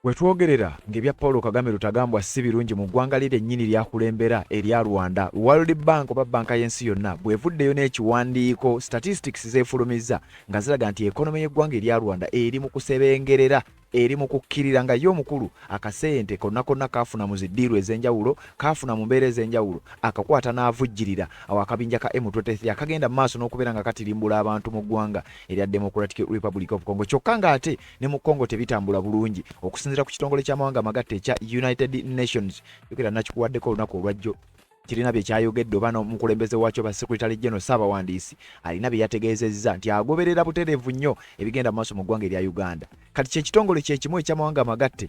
Wetwogerera ng'ebya Paul Kagame Lutagambwa si birungi mu ggwanga liri ennyini lyakulembera erya Rwanda, World Bank oba banka y'ensi yonna bwevuddeyo n'ekiwandiiko statistics zeefulumiza nga ziraga nti ekonomi y'eggwanga erya Rwanda eri mu kusebengerera, eri mu kukkirira nga yo omukulu akasente konna konna kaafuna mu ziddiiru ez'enjawulo, kaafuna mu mbeera ez'enjawulo, akakwata n'avujjirira awo akabinja ka M23 akagenda mu maaso n'okubeera nga katirimbula abantu mu ggwanga erya Democratic Republic of Congo. Kyokka ng'ate ne mu Congo tebitambula bulungi okusinziira ku kitongole ky'amawanga amagatte ekya United Nations. Yogera nakikuwaddeko olunaku olwajjo kirina bye kyayogedde oba n'omukulembeze waakyo ba Secretary General Ssaabawandiisi alina bye yategeezezza nti agoberera butereevu nnyo ebigenda mu maaso mu ggwanga erya Uganda. Kati kyekitongole kyekimu eky'amawanga amagatte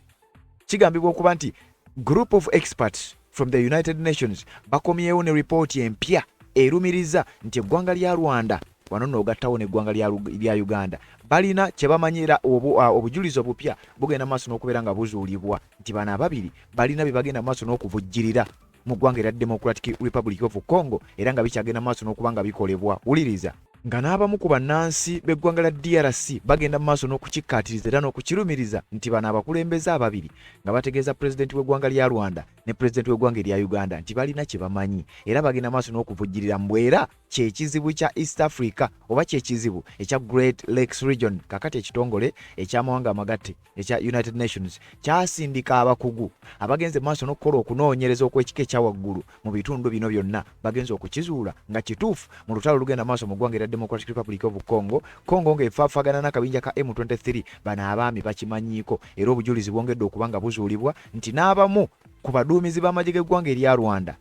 kigambibwa okuba nti group of experts from the United Nations bakomyewo ne ripooti empya erumiriza nti eggwanga lya Rwanda wano n'ogattawo n'eggwanga lya Uganda balina kye bamanyira obujulizi obupya bugenda maaso n'okubeera nga buzuulibwa nti bano ababiri balina bye bagenda maaso n'okuvujjirira mu ggwanga erya Democratic Republic of Congo era nga bikyagenda maaso n'okuba nga bikolebwa. Wuliriza nga n'abamu ku bannansi b'eggwanga lya DRC bagenda maaso n'okukikkaatiriza era n'okukirumiriza nti bano abakulembeze ababiri nga bategeeza pulezidenti w'eggwanga lya Rwanda ne pulezidenti w'eggwanga erya Uganda nti balina kye bamanyi era bagenda maaso n'okuvujjirira mbwera kyekizibu kya East Africa oba kyekizibu ekya Great Lakes Region. Kakati ekitongole eky'amawanga amagatte ekya United Nations kyasindika abakugu abagenze maaso n'okukola okunoonyereza okw'ekika ekyawaggulu mu bitundu bino byonna bagenze okukizuula nga kituufu mu lutalo olugenda maaso mu ggwanga erya Democratic Republic of Congo ng'efaafagana n'akabinja ka M23 bano abaami bakimanyiiko era obujulizi bwongedde okuba nga buzuulibwa nti n'abamu ku baduumizi b'amagye g'eggwanga erya Rwanda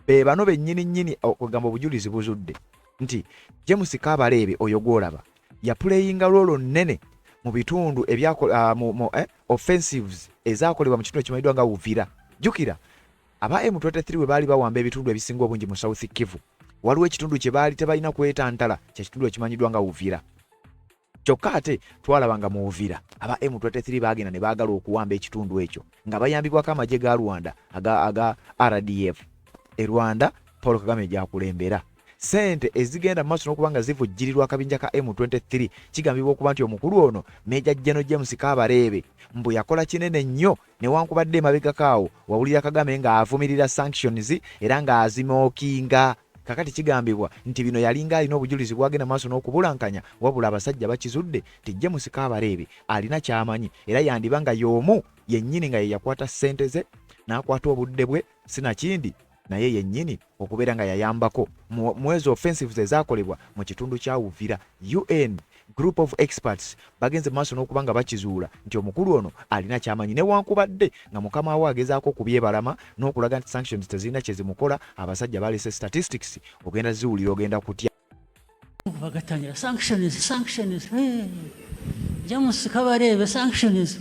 be bano bennyini okugamba obujulizi buzudde nti James Kabarebe oyo gw'olaba yapuleyinga loolo nnene mu bitundu offensives ezaakolebwa mu kitundu ekimanyiddwa nga Uvira. Jjukira aba M23 bwe baali bawamba ebitundu ebisinga obungi mu South Kivu waliwo ekitundu kye baali tebalina kwetantala kye kitundu ekimanyiddwa nga Uvira. Kyokka ate twalabanga mu Uvira aba M23 baagenda ne baagala okuwamba ekitundu ekyo nga bayambibwako amagye ga Rwanda aga RDF. Rwanda Paul Kagame gyakulembera sente ezigenda mu maaso n'okuba nga zivujjirirwa akabinja ka M23 kigambibwa okuba nti omukulu ono Major General James Kabarebe mbu yakola kinene nnyo newankubadde emabegakaawo wawulira Kagame nga avumirira sanctions era nga azimookinga. Kakati kigambibwa nti bino yalinga alina obujulizi bwagenda maaso n'okubulankanya wabula abasajja bakizudde nti James Kabarebe alina kyamanyi era yandiba nga y'omu yennyini nga ye yakwata ssente ze n'akwata obudde bwe sinakindi naye yennyini okubeera nga yayambako mu ezo offensives ezaakolebwa mu kitundu kya Uvira. UN group of experts bagenze maaso n'okuba nga bakizuula nti omukulu ono alina kyamanyi newankubadde nga mukama we agezaako okubyebalama n'okulaga nti sanctions tezirina kye zimukola. Abasajja baleese statistics ogenda ziwulira ogenda kutya bagatangira sanctions James Kabarebe sanctions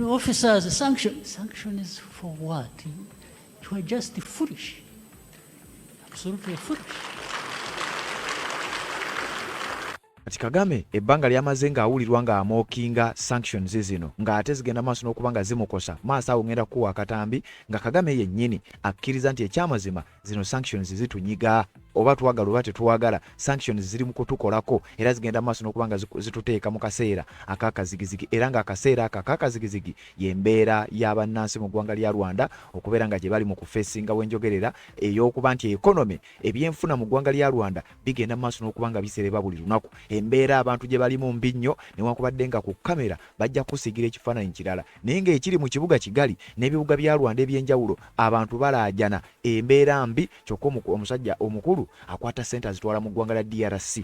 officers sanctions for what? You are just foolish, absolutely foolish. Kati Kagame ebbanga lyamaze ng'awulirwa ng'amookinga sanctions zino ng'ate zigenda maaso n'okuba nga zimukosa maaso awo ngenda kuwa akatambi nga Kagame yennyini akkiriza nti ekyamazima zino sanctions zitunyiga oba twagala oba tetuwagala sanctions ziri mu kutukolako era zigenda maaso n'okuba nga zituteeka mu kaseera ak'akazigizigi era ng'akaseera ak'akazigizigi y'embeera y'abannansi mu ggwanga lya Rwanda okubeera nga gye bali mu kufeesinga wenjogerera ey'okuba nti economy ebyenfuna mu ggwanga lya Rwanda bigenda maaso n'okuba nga bisereba buli lunaku. Embeera abantu gye bali mu mbi nnyo newankubadde nga ku kamera bajja kusigira ekifaananyi kirala naye ng'ekiri mu kibuga Kigali n'ebibuga bya Rwanda eby'enjawulo abantu balaajana embeera mbi. Kyokka omusajja omukulu akwata ssente azitwala mu ggwanga lya DRC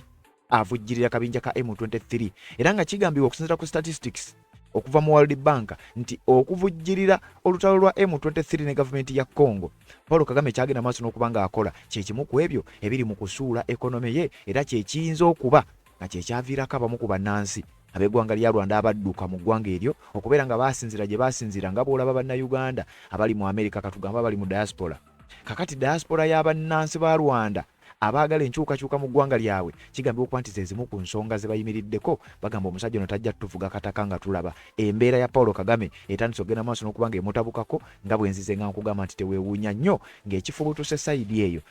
avujjirira kabinja ka M23 era nga kigambibwa okusinziira ku statistics okuva mu World Bank nti okuvujjirira olutalo lwa M23 ne gavumenti ya Congo Paul Kagame kyagenda maaso n'okuba nga akola kyekimu ku ebyo ebiri mu kusuula ekonomi ye era kyekiyinza okuba nga kyekyaviirako abamu ku bannansi ab'eggwanga lya Rwanda abadduka mu ggwanga eryo okubeera nga baasinzira gye baasinzira nga bw'olaba bannayuganda abali mu Amerika katugamba bali mu diaspora. Kakati diaspora y'abannansi ba Rwanda abaagala enkyukakyuka mu ggwanga lyabwe kigambibwa okuba nti ze zimu ku nsonga ze bayimiriddeko bagamba omusajja ono tajja tuvuga kataka nga tulaba embeera ya Paulo Kagame etandise okugenda maaso n'okuba nga emutabukako nga bwe nzize nga nkugamba nti teweewuunya nnyo ng'ekifubutuse sayidi eyo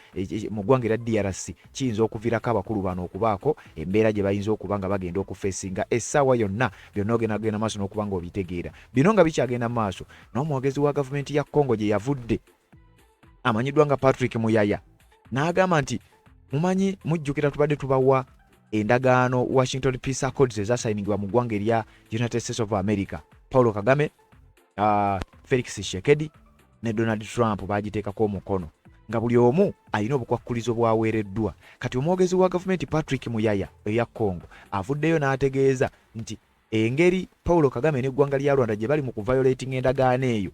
mu ggwanga era DRC kiyinza okuviirako abakulu bano okubaako embeera gye bayinza okuba nga bagenda okufeesinga essaawa yonna byonna ogenda maaso n'okuba nga obitegeera bino nga bikyagenda maaso n'omwogezi wa gavumenti ya Congo gye yavudde amanyiddwa nga Patrick Muyaya n'agamba nti mumanyi mujjukira tubadde tubawa endagaano Washington Peace Accords ezasayiningibwa mu ggwanga erya United States of America Paulo Kagame Felix Tshisekedi ne Donald Trump bagiteekako omukono nga buli omu alina obukwakkulizo bwaweereddwa kati omwogezi wa gavumenti Patrick Muyaya eya Congo avuddeyo n'ategeeza nti engeri Paulo Kagame n'eggwanga lya Rwanda gye bali mu kuviolating endagaano eyo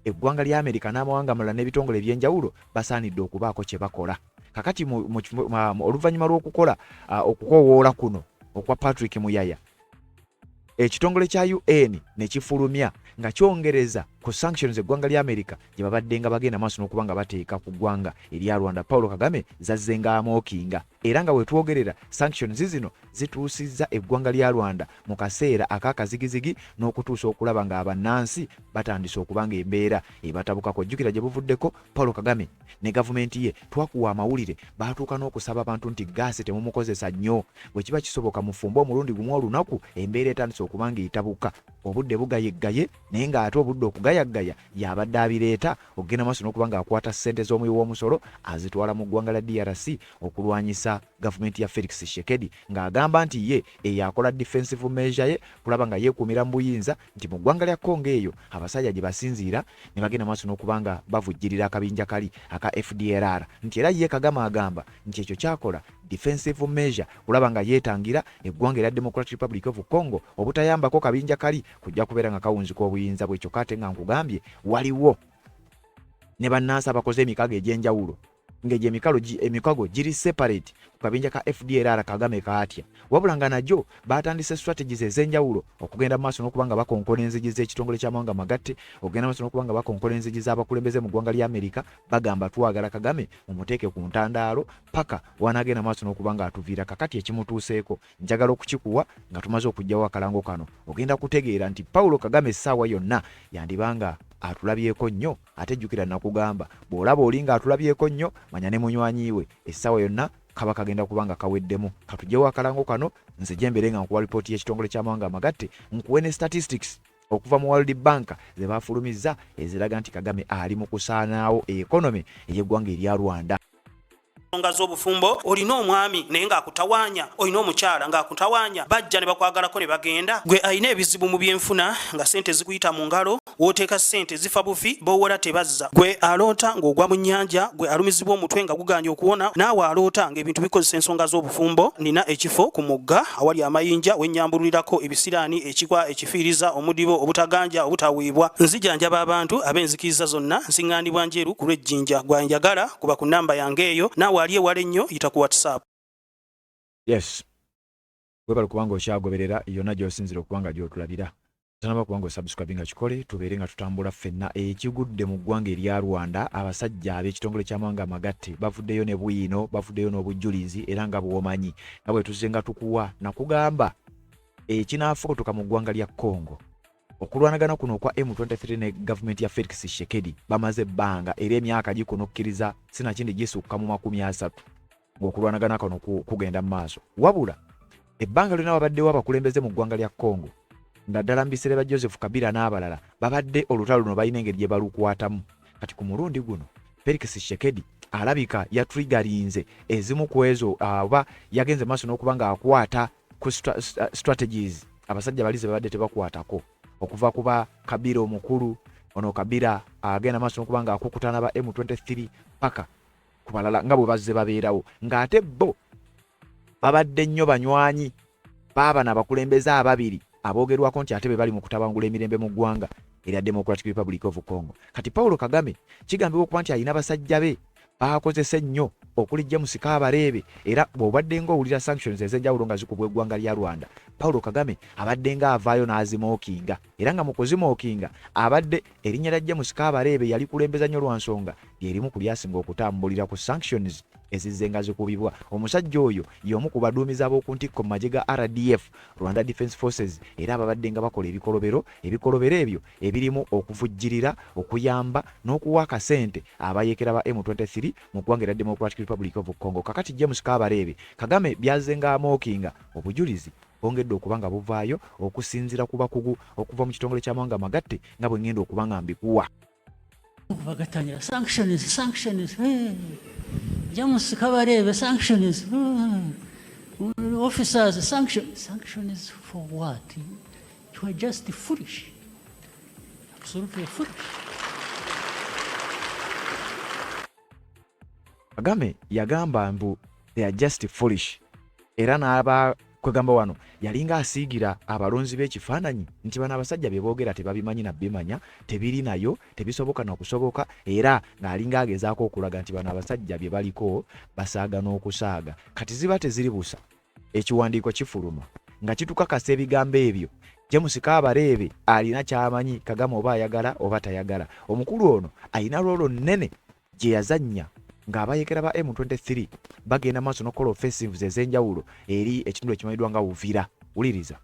eggwanga lya Amerika n'amawanga amalala n'ebitongole eby'enjawulo basaanidde okubaako kye bakola kakati oluvannyuma lw'okukola okukoowoola kuno okwa Patrick Muyaya ekitongole kya UN ne kifulumya nga kyongereza ku sanctions eggwanga lya Amerika gye babadde nga bagenda maaso n'okuba nga bateeka ku ggwanga erya Rwanda Paulo Kagame zazze nga amookinga era nga wetwogerera sanctions zino zituusizza eggwanga lya Rwanda mu kaseera ak'akazigizigi n'okutuusa okulaba nga abannansi batandise okuba nga embeera ebatabukako jjukira gye buvuddeko Paulo Kagame ne gavumenti ye twakuwa amawulire baatuuka n'okusaba abantu nti gaasi temumukozesa nnyo bwe kiba kisoboka mufumbe omulundi gumu olunaku embeera etandise okuba nga etabuka obudde bugayeggaye naye ng'ate obudde okugayagaya yabadde abireeta okugenda maaso n'okuba ng'akwata ssente z'omuwi w'omusolo azitwala mu ggwanga la DRC okulwanyisa gavumenti ya Felix Tshisekedi ng'agamba nti ye eyakola defensive measure ye kulaba nga yeekuumira mu buyinza nti mu ggwanga lya Congo eyo abasajja gye basinziira ne bagenda maaso n'okuba nga bavujjirira akabinja kali aka FDLR nti era ye Kagame agamba nti ekyo kyakola defensive measure kulaba nga yeetangira eggwanga erya Democratic Republic of Congo obutayambako kabinja kali kujja kubeera nga kawunzika obuyinza bwekyo kate nga nkugambye waliwo ne bannansi abakoze emikago egy'enjawulo ng'egyo emikago giri separate ku kabinja ka FDLR Kagame kaatya wabula nga najjo baatandise strategies ez'enjawulo okugenda mu maaso n'okuba nga bakonkola enzigi z'ekitongole ky'amawanga amagatte okugenda maaso n'okuba nga bakonkola enzigi z'abakulembeze mu ggwanga lya Amerika bagamba twagala Kagame mumuteeke ku ntandaalo paka wanaagenda maaso n'okuba nga atuviira kakati ekimutuuseeko njagala okukikuwa nga tumaze okugyawo akalango kano ogenda kutegeera nti Paulo Kagame essaawa yonna yandibanga atulabyeko nnyo ate jjukira nakugamba bw'olaba olinga atulabyeko nnyo manya ne munywanyi we essaawa yonna kaba kagenda kuba nga kaweddemu katugyewo akalango kano nze gyembere nga nkuwa lipooti y'ekitongole ky'amawanga amagatte nkuwe ne statistics okuva mu World Bank ze baafulumizza eziraga nti Kagame ali mu kusaanaawo ekonomi ey'eggwanga erya Rwanda. Nsonga z'obufumbo olina omwami naye ng'akutawaanya olina omukyala ng'akutawaanya bajja ne bakwagalako ne bagenda gwe alina ebizibu mu byenfuna nga ssente zikuyita mu ngalo wooteeka ssente zifa bufi b'owola tebazza gwe aloota ng'ogwa mu nnyanja gwe alumizibwa omutwe nga guganja okuwona naawe aloota ng'ebintu bikozesa ensonga z'obufumbo nina ekifo ku mugga awali amayinja wennyambululirako ebisiraani ekikwa ekifiiriza omudibo obutaganja obutaweebwa nzijanjaba abantu ab'enzikiriza zonna nsiŋŋaanibwa njeru ku lw'ejjinja gwanjagala kuba ku nnamba yange eyo naawe aliye wale nnyo yita ku WhatsApp. Yes. Webale kubanga okyagoberera yonna gy'osinzira okuba nga gy'otulabira. Tanaba kubanga osubscribe nga kikole tubeere nga tutambula ffenna ekigudde mu ggwanga erya Rwanda abasajja ab'ekitongole ky'amawanga amagatte bavuddeyo ne bwino bavuddeyo n'obujjulizi era nga bw'omanyi nga bwe tuzze nga tukuwa nakugamba ekinaafuutuka mu ggwanga lya Congo okulwanagana kuno okwa M23 ne gavumenti ya Felix Tshisekedi bamaze ebbanga era emyaka gikunokkiriza sinakindi gisukka mu 30 ng'okulwanagana kano kugenda mu maaso wabula ebbanga lyonna babaddewo abakulembeze mu ggwanga lya Congo naddala mu biseera bya Joseph Kabila n'abalala babadde olutalo luno balina engeri gye balukwatamu kati ku mulundi guno Felix Tshisekedi alabika yatrigarinze ezimu ku ezo oba yagenze maaso n'okuba nga akwata ku strategies abasajja balize babadde tebakwatako okuva kuba Kabila omukulu ono Kabila agenda maaso n'okuba nga akukutana ba M23 paka ku balala nga bwe bazze babeerawo ng'ate bo babadde nnyo banywanyi baaba n'abakulembeze ababiri aboogerwako nti ate be bali mu kutabangula emirembe mu ggwanga erya Democratic Republic of Congo. Kati Paulo Kagame kigambibwa okuba nti alina basajja be baakozesa ennyo okuli James Kabarebe era bw'obadde ng'owulira sanctions ez'enjawulo nga zikubwa eggwanga lya Rwanda Paulo Kagame abadde nga avaayo n'azimookinga era nga mu kuzimookinga abadde erinnya lya James Kabarebe yali kulembeza nnyo lwa nsonga lyerimu ku lyasinga okutambulira ku sanctions ezizzenga zikubibwa. Omusajja oyo y'omu ku baduumizi ab'oku ntikko mu magye ga RDF, Rwanda Defence Forces, era ababadde nga bakola ebikolobero ebyo ebirimu okuvujjirira, okuyamba n'okuwa akasente abayeekera ba M23 mu ggwanga erya Democratic Republic of Congo. Kakati James Kabarebe Kagame byazzenga amookinga obujulizi bongedde okuba nga buvaayo okusinziira ku bakugu okuva mu kitongole ky'amawanga amagatte nga bwe ngenda okuba nga mbikuwa. Bagatangira sanctions, hey. James Kabarebe sanctions, officers sanctions for what? You are just foolish, absolutely foolish. Kagame yagamba mbu they are just foolish, era n'aba kwegamba wano yalinga asiigira abalonzi b'ekifaananyi nti bano abasajja bye boogera tebabimanyi na bimanya, tebiri nayo, tebisoboka n'okusoboka, era ng'alinga agezaako okulaga nti bano abasajja bye baliko basaaga n'okusaaga. Kati ziba teziri busa, ekiwandiiko kifuluma nga kitukakasa ebigambo ebyo. James Kabarebe alina ky'amanyi Kagame oba ayagala oba tayagala. Omukulu ono alina loolo nnene gye yazannya ng'abayeekera ba M23 bagenda maaso n'okukola offensives ez'enjawulo eri ekitundu ekimanyiddwa nga Uvira. Wuliriza.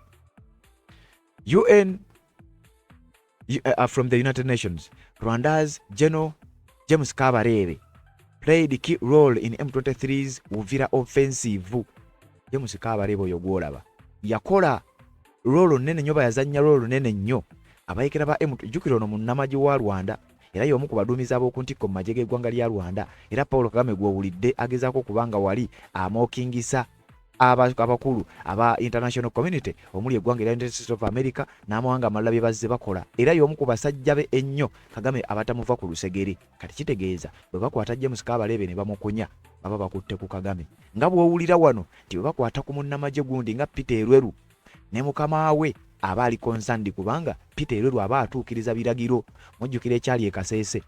From the United Nations, Rwanda's General James Kabarebe played a key role in M23's Uvira offensive. James Kabarebe oyo gwolaba yakola loolo nnene nnyo, bayazannya loolo nnene nnyo abayeekera ba M23. Jjukira ono munnamagye wa Rwanda era y'omu ku baduumizi ab'oku ntikko mu magye g'eggwanga lya Rwanda, era Paul Kagame gw'owulidde agezaako kubanga wali amookingisa abakulu aba international community omuli eggwanga erya United States of America n'amawanga amalala bye bazze bakola, era y'omu ku basajja be ennyo Kagame abatamuva ku lusegere. Kati kitegeeza bwe bakwata James Kabarebe ne bamukunya baba bakutte ku Kagame, nga bw'owulira wano nti bwe bakwata ku munnamagye gundi nga Peter Elweru ne mukama we aba ali concerned kubanga Peter Elweru aba atuukiriza biragiro. Mujjukira ekyali Kaseese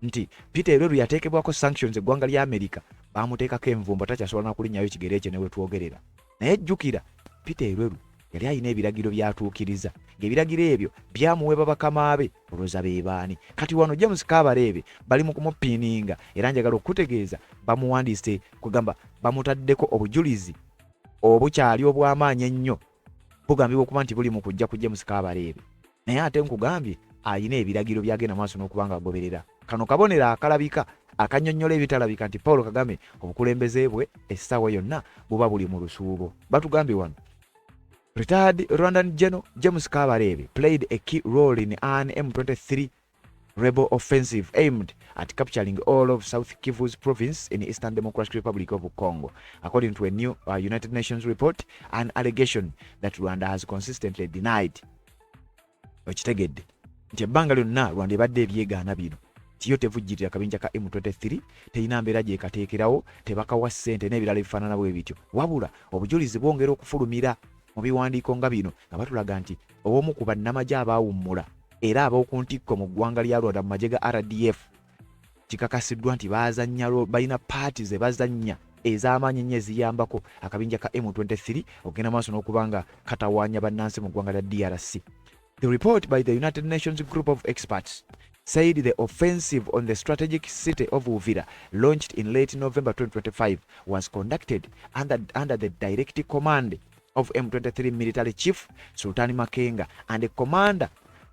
nti Peter Elweru yateekebwako sanctions eggwanga lya America, baamuteekako envumbo takyasobola na kulinnyayo kigere ekyo ne we twogerera. Naye jjukira Peter Elweru yali alina ebiragiro by'atuukiriza, ng'ebiragiro ebyo byamuweeba bakama be olwoza be baani. Kati wano James Kabarebe bali mu kumupiininga, era njagala okutegeeza bamuwandiise kugamba bamutaddeko obujulizi obukyali obw'amaanyi ennyo bugambibwa okuba nti buli mu kujja ku James Kabarebe, naye ate nkugambye ayina ebiragiro byagenda maaso n'okubanga agoberera. Kano kabonera akalabika akannyonnyola ebitalabika nti Paul Kagame obukulembeze bwe essaawa yonna buba buli mu lusuubo. Batugambye wano retired Rwandan General James Kabarebe played a key role in an M23 rebel offensive aimed at capturing all of South Kivu's province in Eastern Democratic Republic of Congo, according to a new United Nations report, an allegation that Rwanda has consistently denied. Okitegedde nti ebbanga lyonna Rwanda ebadde ebyegaana bino tiyo tevujjirira kabinja ka M23, teyina mbeera gyekateekerawo, tebakawa ssente n'ebirala ebifaanana bwe bityo, wabula obujulizi bwongera okufulumira mu biwandiiko nga bino nga batulaga nti omu ku bannamagye abaawummula era ab'oku ntikko mu ggwanga lya Rwanda mu magye ga RDF kikakasiddwa nti balina paati ze bazannya ez'amaanyi ennyo eziyambako akabinja ka M23 okugenda maaso n'okubanga katawaanya bannansi mu ggwanga lya DRC. The report by the United Nations group of experts said the offensive on the strategic city of Uvira, launched in late November 2025, was conducted under the direct command of M23 military chief Sultani Makenga and Commander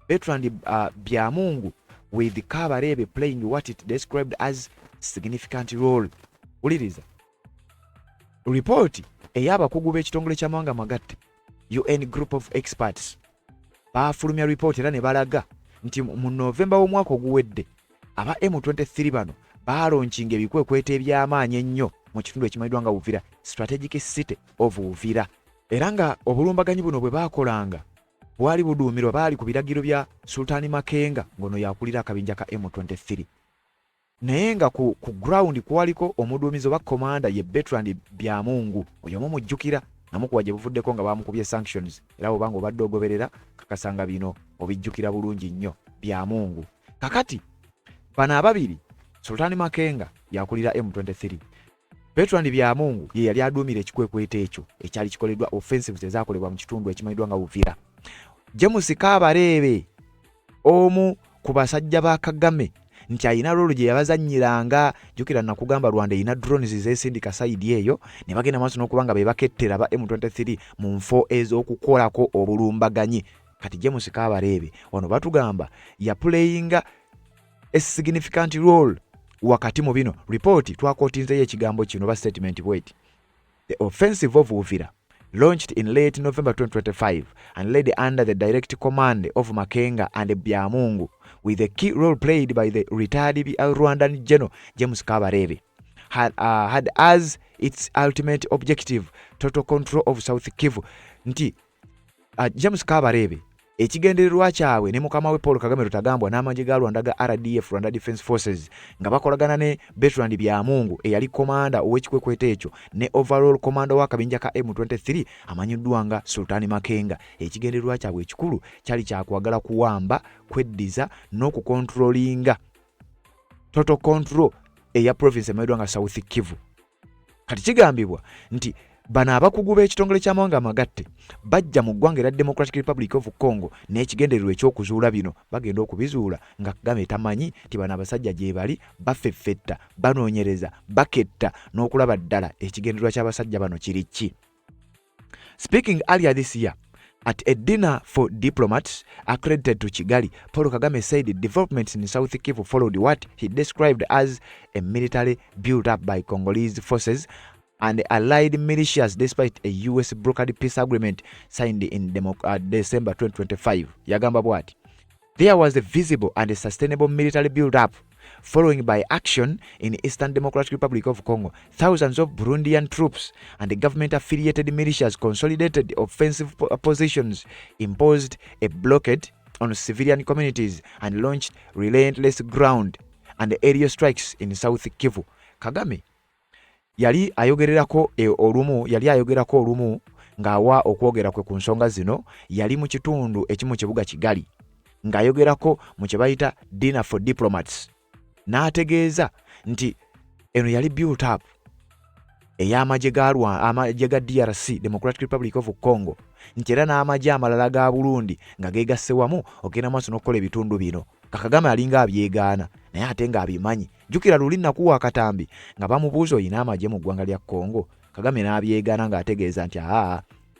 Bertrand Byamungu, with Kabarebe playing what it described as significant role. Uliriza report ey'abakugu b'ekitongole ky'amawanga amagatte UN group of experts baafulumya report era ne balaga nti mu Novemba w'omwaka oguwedde aba M23 bano baalonkinga ebikwekweto eby'amaanyi ennyo mu kitundu ekimanyiddwa nga Uvira, strategic city of Uvira, era nga obulumbaganyi buno bwe baakolanga bwali buduumirwa baali ku biragiro bya Sultani Makenga ngono yakulira akabinja ka M23, naye nga ku ground kwaliko omuduumizi oba komanda ye Bertrand Byamungu, oyo mujjukira namukuba gye buvuddeko nga bamukubye sanctions, era obanga obadde ogoberera kakasanga bino obijjukira bulungi nnyo Byamungu. Kakati bano ababiri Sultani Makenga yakulira M23, Bertrand Byamungu ye yali aduumira ekikwekweto ekyo ekyali kikoleddwa offensives ezaakolebwa mu kitundu ekimanyiddwa nga Uvira. James Kabarebe omu ku basajja ba Kagame nti ayina role gye yabazannyiranga. Jjukira nakugamba Rwanda erina drones zeesindika sayidi eyo ne bagenda maaso n'okubanga be bakettera ba M23 mu nfo ez'okukolako obulumbaganyi. Kati James Kabarebe wano batugamba ya playinga a significant role wakati mu bino. Report twakotinzeyo ekigambo kino ba statement bweti. The offensive of Uvira, launched in late November 2025 and led under the direct command of Makenga and Byamungu, with a key role played by the retired Rwandan General James Kabarebe, had as its ultimate objective total control of South Kivu. Nti James Kabarebe ekigendererwa kyabwe ne mukama we Paul Kagame Rutagambwa n'amagye ga Rwanda ga RDF, Rwanda Defense Forces, nga bakolagana ne Bertrand Byamungu eyali komanda ow'ekikwekweto ekyo ne overall komanda w'akabinja ka M23 amanyiddwa nga Sultani Makenga. Ekigendererwa kyabwe ekikulu kyali kyakwagala kuwamba, kweddiza n'okukontrolinga total control eya province emanyiddwa nga South Kivu. Kati kigambibwa nti bana abakugu b'ekitongole ky'amawanga amagatte bajja mu ggwanga erya Democratic Republic of Congo n'ekigendererwa ekyokuzuula bino bagenda okubizuula nga Kagame tamanyi nti bano abasajja gye bali baffeffetta, banoonyereza, baketta n'okulaba ddala ekigendererwa ky'abasajja bano kiri ki. Speaking earlier this year at a dinner for diplomats accredited to Kigali, Paul Kagame said developments in South Kivu followed what he described as a military built-up by Congolese forces and allied militias despite a US brokered peace agreement signed in December 2025. Yagamba bwati. There was a visible and a sustainable military build-up following by action in Eastern Democratic Republic of Congo. Thousands of Burundian troops and the government-affiliated militias consolidated offensive positions, imposed a blockade on civilian communities, and launched relentless ground and aerial strikes in South Kivu. Kagame yali ayogererako olumu ng'awa okwogera kwe ku nsonga zino, yali mu kitundu ekimu kibuga Kigali ng'ayogerako mu kye bayita dinner for diplomats, n'ategeeza nti eno yali built up ey'amagye ga DRC, Democratic Republic of Congo, nti era n'amagye amalala ga Burundi nga geegasse wamu okugenda maaso n'okukola ebitundu bino. Kagame alinga abyegaana naye ate ng'abimanyi. Jjukira luli nakuwa akatambi nga bamubuuza oyina amagye mu ggwanga lya Congo. Kagame n'abyegaana ng'ategeeza nti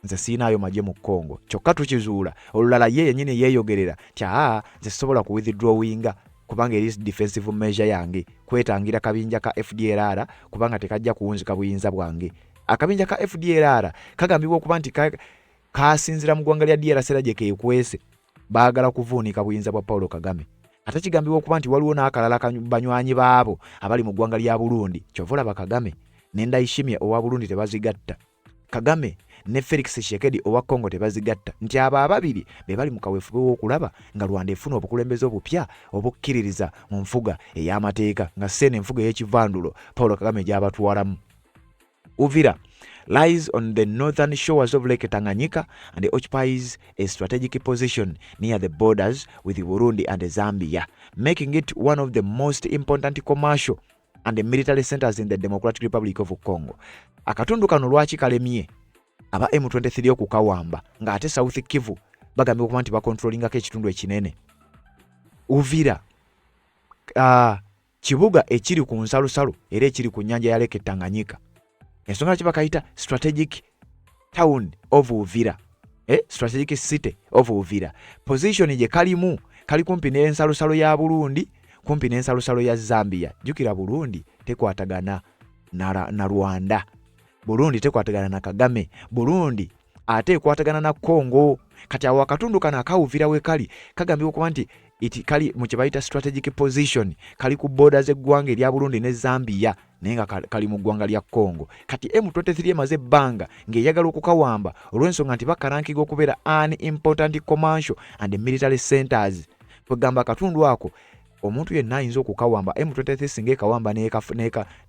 nze siinaayo magye mu Congo, kyokka tukizuula. Olulala ye yennyini yeeyogerera nti nze sisobola ku withdrawinga kubanga eri defensive measure yange, kwetangira kabinja ka FDLR kubanga tekajja kuwunzika buyinza bwange. Akabinja ka FDLR kagambibwa okuba nti kasinzira mu ggwanga lya DRC era gye keekwese, baagala kuvuunika buyinza bwa Paul Kagame. Ate kigambibwa okuba nti waliwo n'akalala banywanyi baabo abali mu ggwanga lya Burundi. Kyova olaba Kagame ne Ndayishimiye owa Burundi tebazigatta, Kagame ne Felix Tshisekedi owa Congo tebazigatta, nti abo ababiri be bali mu kaweefube w'okulaba nga Rwanda efuna obukulembeze obupya obukkiririza mu nfuga ey'amateeka nga sene enfuga ey'ekivandulo Paul Kagame gy'abatwalamu. Uvira lies on the northern shores of Lake Tanganyika and occupies a strategic position near the borders with Burundi and Zambia, making it one of the most important commercial and military centers in the Democratic Republic of Congo. Akatundu kano lwaki kalemye aba M23 okukawamba nga ate South Kivu bagambye okuba nti bakontrolingako ekitundu ekinene. Uvira kibuga ekiri ku nsalosalo era ekiri ku nnyanja ya Lake Tanganyika. Ensonga lwaki bakayita strategic town of Uvira, strategic city of Uvira. Position gye kalimu kali kumpi n'ensalosalo ya Burundi, kumpi n'ensalosalo ya Zambia. Jjukira Burundi tekwatagana na Rwanda, Burundi tekwatagana na Kagame, Burundi ate ekwatagana na Congo. Kati awo akatundu kana akawuvira we kali kagambibwa okuba nti kali mu kye bayita strategic position, kali ku borders eggwanga erya Burundi ne Zambia naye nga kali mu ggwanga lya Congo. Kati M23 emaze ebbanga ng'eyagala okukawamba olw'ensonga nti bakarankibwa okubeera an important commercial and military centers. Kwegamba akatundu ako omuntu yenna ayinza okukawamba. M23 singa ekawamba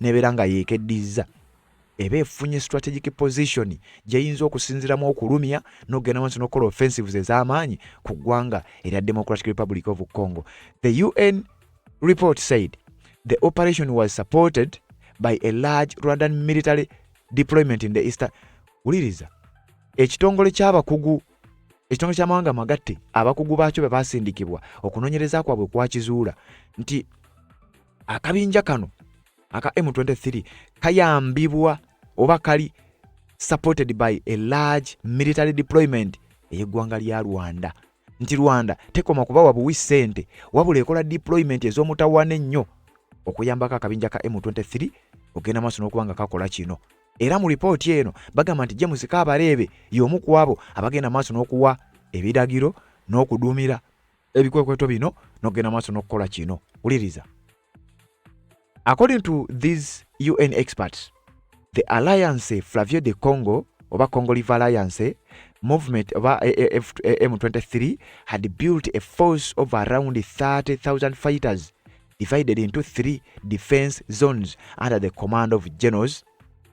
nebeera nga yeekeddiza, eba efunye strategic position gyeyinza okusinziramu okulumya n'okugenda wansi n'okukola offensives ez'amaanyi ku ggwanga erya Democratic Republic of Congo. The UN report said the operation was supported by a large Rwandan military deployment in the eastern. Uliriza ekitongole ky'abakugu, ekitongole ky'amawanga amagatte abakugu baakyo be baasindikibwa okunoonyereza kwabwe kwakizuula nti akabinja kano aka M23 kayambibwa oba kali supported by a large military deployment ey'eggwanga lya Rwanda. Nti Rwanda tekoma kubawa buwi ssente wabula ekola deployment ez'omutawaana ennyo okuyambako akabinja ka M23 ogenda maaso n'okubanga kakola kino. Era mu ripooti eno bagamba nti James Kabarebe y'omu ku abo abagenda maaso n'okuwa ebiragiro n'okuduumira ebikwekweto bino n'ogenda maaso n'okukola kino. Uliriza. According to these UN experts, the Alliance Flavio de Congo, oba Congo River Alliance movement oba M23 had built a force of around 30,000 fighters divided into 3 defense zones under the command of Generals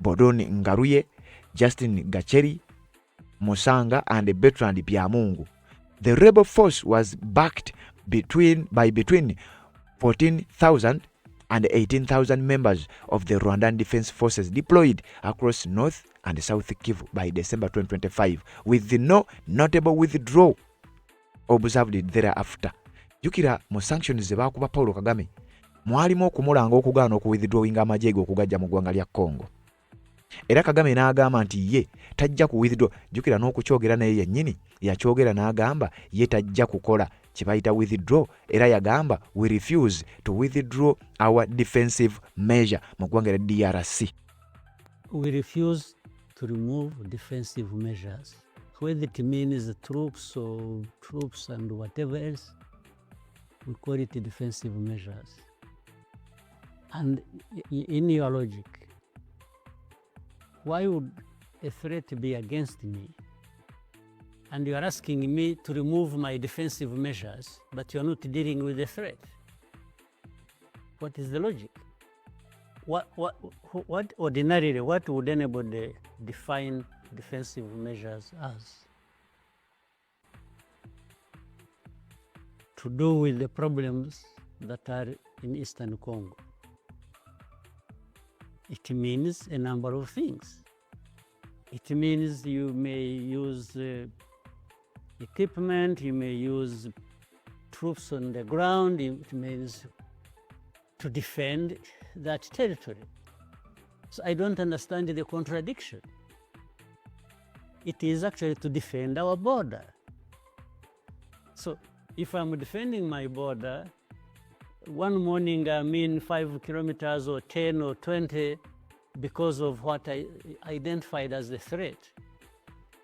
Bodoni Ngaruye, Justin Gacheri, Musanga and Bertrand Biamungu. The rebel force was backed by between 14,000 and 18,000 members of the Rwandan Defense Forces deployed across North and South Kivu by December 2025, with no notable withdrawal observed thereafter. Jukira mu sanctions ze baakuba Paul Kagame mwalimu okumulanga okugaana okuwithdrawinga amagye ge okugajja mu ggwanga lya Congo. Era Kagame n'agamba nti ye tajja ku withdraw. Jukira n'okukyogera naye yennyini yakyogera n'agamba ye tajja kukola kibayita withdraw, era yagamba we refuse to withdraw our defensive measure mu ggwanga lya DRC. We refuse to remove defensive measures, whether it means the troops or troops and whatever else, we call it defensive measures. And in your logic, why would a threat be against me? And you are asking me to remove my defensive measures, but you are not dealing with the threat. What is the logic? What ordinarily, what would anybody define defensive measures as? To do with the problems that are in Eastern Congo. It means a number of things. It means you may use equipment, you may use troops on the ground, it means to defend that territory. So I don't understand the contradiction. It is actually to defend our border. So if I'm defending my border, one morning I'm in 5 kilometers or 10 or 20 because of what I identified as the threat.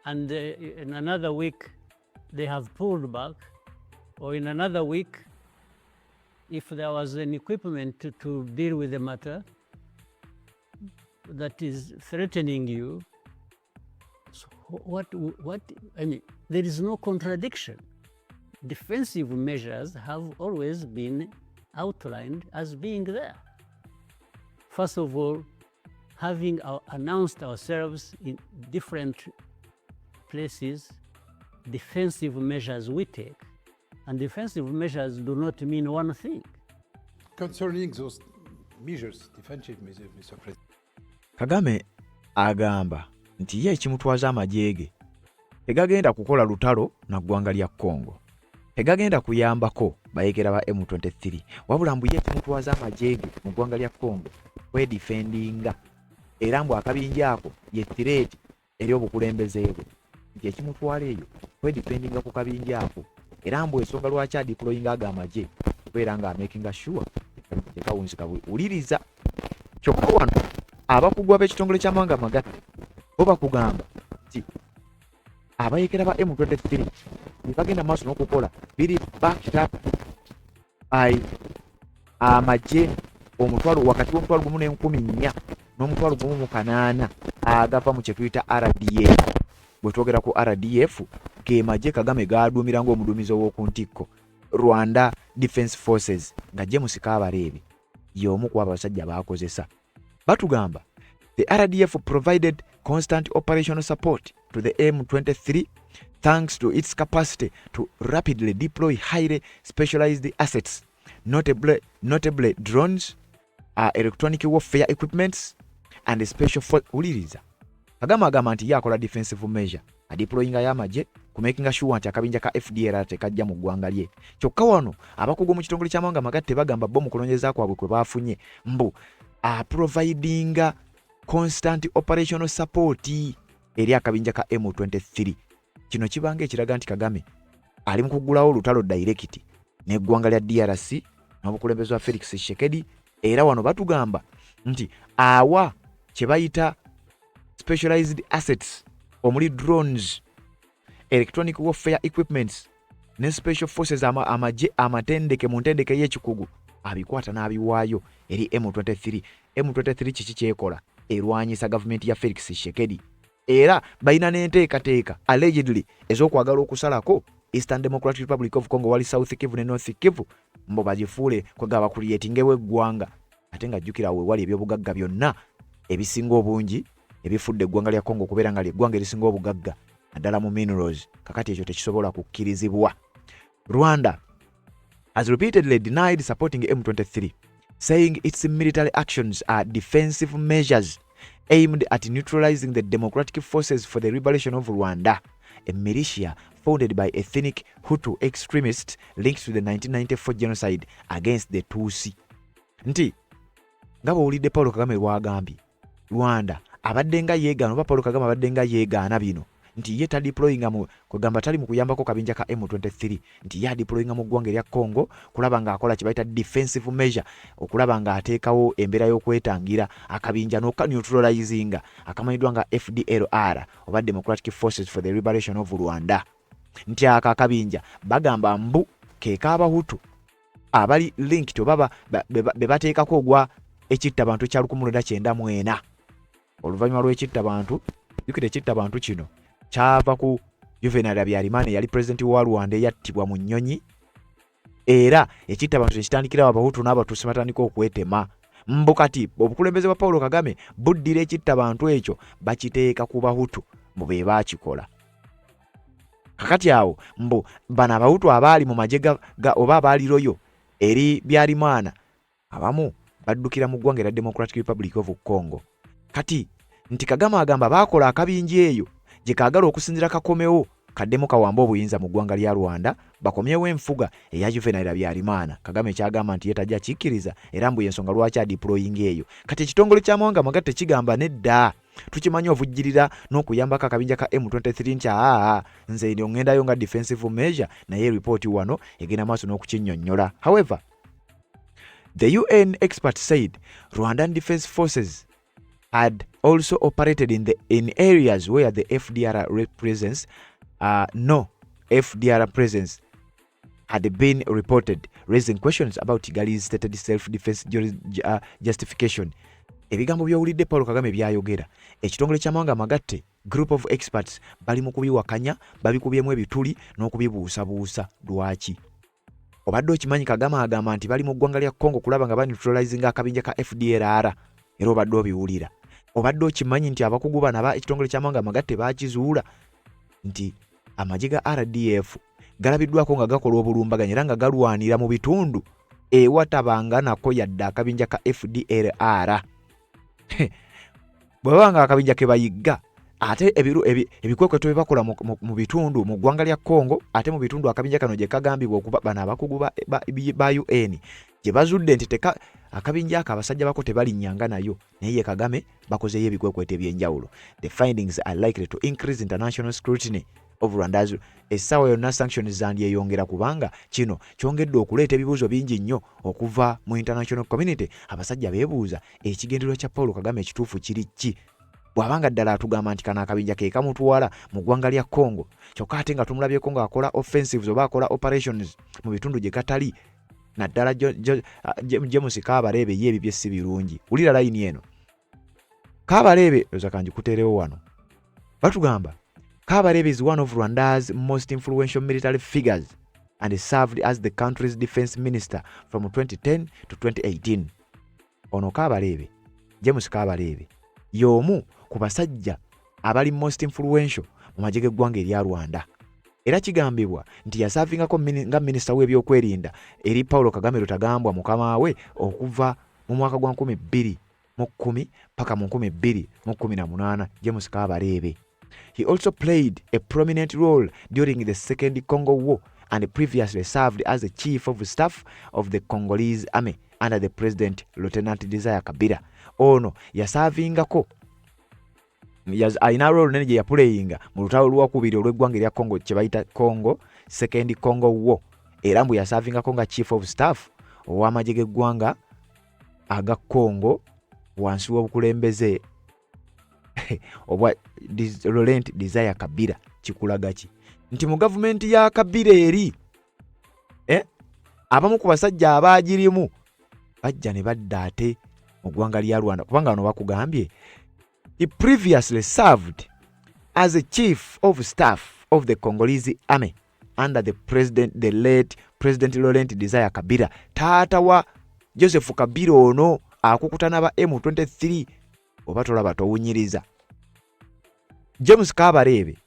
And in another week, they have pulled back, or in another week, if there was an equipment to deal with the matter that is threatening you, so I mean, there is no contradiction. Defensive measures have always been outlined as being there. First of all, having announced ourselves in different places, defensive measures we take, and defensive measures do not mean one thing. Concerning those measures, defensive measures, Mr. President. Kagame agamba nti ye ekimutwaza amagye ge tegagenda kukola lutalo na ggwanga lya Congo, tegagenda kuyambako bayekera ba M23, wabula mbu ye ekimutwaza amagye ge mu ggwanga lya Congo kwedifendinga, era mbu akabinja ako ye threat eri obukulembeze bwe, nti ekimutwala eyo kwedifendinga ku kabinja ako, era mbu ensonga lwaki adiployinga ago amagye kubeera nga amakinga sure tekawunzika bwe. Uliriza kyokka wano abakugwa b'ekitongole ky'amawanga amagatte bo bakugamba nti abayekera ba M23 bagenda maaso n'okukola biri backed up by amagye omutwalo wakati w'omutwalo gumu n'1,400 n'omutwalo gumu mu 800 agava mu kye tuyita RDF. Bwe twogera ku RDF ge magye Kagame gaaduumira ng'omuduumizi ow'oku ntikko, Rwanda Defense Forces nga James Kabarebe y'omu ku abasajja baakozesa. Batugamba the RDF provided constant operational support to the M23 thanks to its capacity to rapidly deploy highly specialized assets, notably drones, electronic warfare equipments, and special force. Uliriza Kagame agamba nti yakola defensive measure adeployinga y'amagye ku making sure nti akabinja ka FDLR tekajja mu ggwanga lye. Kyokka wano abakugu mu kitongole ky'amawanga amagatte bagamba bo mu kulonyeza kwabwe kwe baafunye mbu providinga constant operational support eri akabinja ka M23. Kino kibanga ekiraga nti Kagame ali mu kugulawo olutalo direct n'eggwanga lya DRC n'obukulembeze wa Felix Tshisekedi, era wano batugamba nti awa kye bayita specialized assets omuli drones, electronic warfare equipments ne special forces amagye amatendeke mu ntendeke y'ekikugu abikwata n'abiwaayo eri M23. M23 kiki kyekola? Erwanyisa gavumenti ya Felix Tshisekedi, era balina n'enteekateeka allegedly ez'okwagala okusalako Eastern Democratic Republic of Congo wali South Kivu ne North Kivu mbo bagifuule kwegaba creatingewo eggwanga, ate nga jjukira we wali ebyobugagga byonna ebisinga obungi ebifudde eggwanga lya Congo kubeera nga ly'eggwanga erisinga obugagga naddala mu minerals. Kakati ekyo tekisobola kukkirizibwa. Rwanda has repeatedly denied supporting M23, saying its military actions are defensive measures aimed at neutralizing the Democratic Forces for the Liberation of Rwanda, a militia founded by ethnic Hutu extremists linked to the 1994 genocide against the Tutsi. Nti nga bw'owulidde Paul Kagame lwagambye Rwanda abadde nga yeegaana oba Paul Kagame abadde nga yeegaana bino nti ye tadeployinga mu kugamba tali mu kuyambako kabinja ka M23, nti ye adeployinga mu ggwanga erya Congo kulaba ng'akola kye bayita defensive measure, okulaba ng'ateekawo embeera y'okwetangira akabinja n'okaneutralizinga akamanyiddwa nga FDLR oba Democratic Forces for the Liberation of Rwanda. Nti aka akabinja bagamba mbu keeka Abahutu abali linked oba be bateekako ogwa ekittabantu kya 1994. Oluvannyuma lw'ekittabantu, jjukira ekittabantu kino kyava ku Juvenal Habyarimana yali president wa Rwanda eyattibwa mu Nnyonyi, era ekittabantu ekitandikirawo Abahutu n'Abatuusi batandika okwetema. Mbu kati obukulembeze bwa Paul Kagame buddira ekittabantu ekyo bakiteeka ku Bahutu mbu be baakikola. Kakati awo mbu bano Abahutu abaali mu magye oba abaali royo eri Byarimana abamu baddukira mu ggwanga erya Democratic Republic of Congo. Kati nti Kagame agamba baakola akabinji eyo gye kaagala okusinzira kakomewo kaddemu kawamba obuyinza mu ggwanga lya Rwanda, bakomyewo enfuga eya Juvenal Habyarimana. Kagame kyagamba nti ye tajja kikkiriza era mbu y'ensonga lwaki adeploying eyo. Kati ekitongole ky'amawanga amagatte kigamba nedda, tukimanyi ovujjirira n'okuyambako akabinja ka M23 nti nze ng'endayo nga defensive measure, naye report wano egenda maaso n'okukinnyonnyola. However, the UN expert said Rwandan Defense Forces had also operated in areas where the FDR presence had been reported, raising questions about Kigali's stated self-defense justification. Ebigambo by'owulidde Paul Kagame byayogera, ekitongole ky'amawanga amagatte group of experts bali mu kubiwakanya, babikubyemu ebituli n'okubibuusabuusa. Lwaki? Obadde okimanyi Kagame agamba nti bali mu ggwanga lya Congo kulaba nga baneutralizinga akabinja ka FDLR, era obadde obiwulira. Obadde okimanyi nti abakugu bano aba ekitongole ky'amawanga amagatte baakizuula nti amagye ga RDF galabiddwako nga gakola obulumbaganyi era nga galwanira mu bitundu ewatabanga nako yadde akabinja ka FDLR. Bw'aba nga akabinja ke bayigga ate ebikwekweto bye bakola mu bitundu mu ggwanga lya Congo, ate mu bitundu akabinja kano gye kagambibwa okuba bano abakugu ba UN gye bazudde nti akabinja ako abasajja bako tebalinnyanga nayo, naye Kagame bakozeyo ebikwekweto eby'enjawulo. The findings are likely to increase international scrutiny of Rwanda. Essaawa yonna sanctions zandyeyongera kubanga kino kyongedde okuleeta ebibuuzo bingi nnyo okuva mu international community. Abasajja beebuuza ekigendererwa kya Paul Kagame ekituufu kiri ki? Bw'abanga ddala atugamba nti kano akabinja ke kamutwala mu ggwanga lya Congo, kyokka ate nga tumulabyeko ng'akola offensives oba akola operations mu bitundu gye katali, naddala James Kabarebe ye ebyo si birungi. Wulira layini eno. Kabarebe oza kanjikuteerewo wano. Batugamba Kabarebe is one of Rwanda's most influential military figures and served as the country's defense minister from 2010 to 2018. Ono Kabarebe, James Kabarebe, y'omu ku basajja abali most influential mu magye g'eggwanga erya Rwanda. Era kigambibwa nti yasaavingako nga minisita w'ebyokwerinda eri Paul Kagame Rutagambwa mukama we okuva mu mwaka gwa 2000 mu 10 paka mu 2018 James Kabarebe. He also played a prominent role during the Second Congo War and previously served as the chief of staff of the Congolese army under the president Lieutenant Desire Kabila. Ono yasavingako alina role nene gye yapuleyinga mu lutalo lwokubiri olw'eggwanga erya Congo kye bayita Congo Second Congo War, era mbu yasavingako nga chief of staff ow'amagye g'eggwanga aga Congo wansi w'obukulembeze obwa Laurent Desire Kabila. Kikulaga ki nti mu gavumenti ya Kabila eri abamu ku basajja abaagirimu bajja ne badda ate mu ggwanga lya Rwanda, kubanga wano bakugambye he previously served as a chief of staff of the Congolese army under the late President Laurent Desire Kabila. Taata wa Joseph Kabila ono akukutana ba M23 oba tolaba towunyiriza. James Kabarebe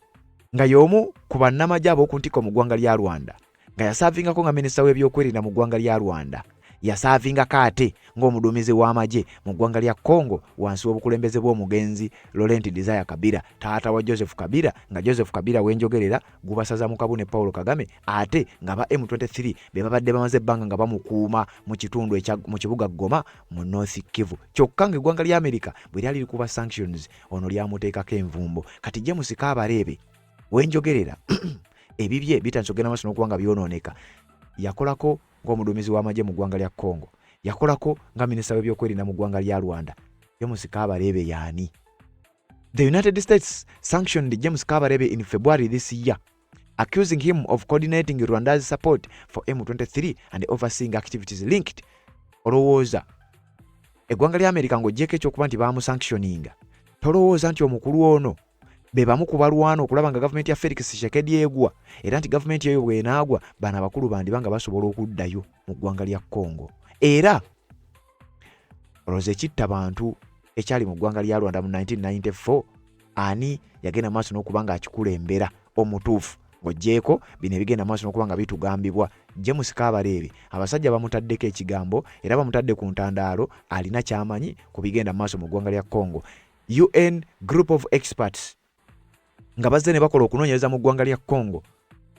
nga y'omu ku bannamagye ab'okuntiko mu ggwanga lya Rwanda, nga yasaavingako nga minisita w'ebyokwerinda mu ggwanga lya Rwanda, yasaavingako ate ng'omuduumizi w'amagye mu ggwanga lya Congo wansi w'obukulembeze bw'omugenzi Laurent Desire Kabila, taata wa Joseph Kabila, nga Joseph Kabila wenjogerera gubasaza mu kabune Paul Kagame, ate nga ba M23 be babadde bamaze ebbanga nga bamukuuma mu kitundu mu kibuga Goma mu North Kivu. Kyokka ng'eggwanga lya America bwe lyali likuba sanctions, ono lyamuteekako envumbo. Kati James Kabarebe wenjogerera ebibye bitansogera maaso n'okuba nga byonooneka, yakolako ng'omuduumizi w'amagye mu ggwanga lya Congo, yakolako nga minisita w'ebyokwerinda mu ggwanga lya Rwanda. James Kabarebe yaani? The United States sanctioned James Kabarebe in February this year, accusing him of coordinating Rwanda's support for M23 and overseeing activities linked. Olowooza eggwanga lya America ng'oggyeko ekyokuba nti baamusanctioninga, tolowooza nti omukulu ono be bamu ku balwana okulaba nga gavumenti ya Felix Tshisekedi egwa, era nti gavumenti eyo bw'enaagwa bano abakulu bandiba nga basobola okuddayo mu ggwanga lya Congo. Era olowooza ekitta bantu ekyali mu ggwanga lya Rwanda mu 1994 ani yagenda maaso n'okuba nga akikulembera omutuufu, ng'oggyeko bino ebigenda maaso n'okuba nga bitugambibwa. James Kabarebe abasajja bamutaddeko ekigambo era bamutadde ku ntandaalo, alina kyamanyi ku bigenda maaso mu ggwanga lya Congo. UN group of experts nga bazze ne bakola okunoonyereza mu ggwanga lya Congo,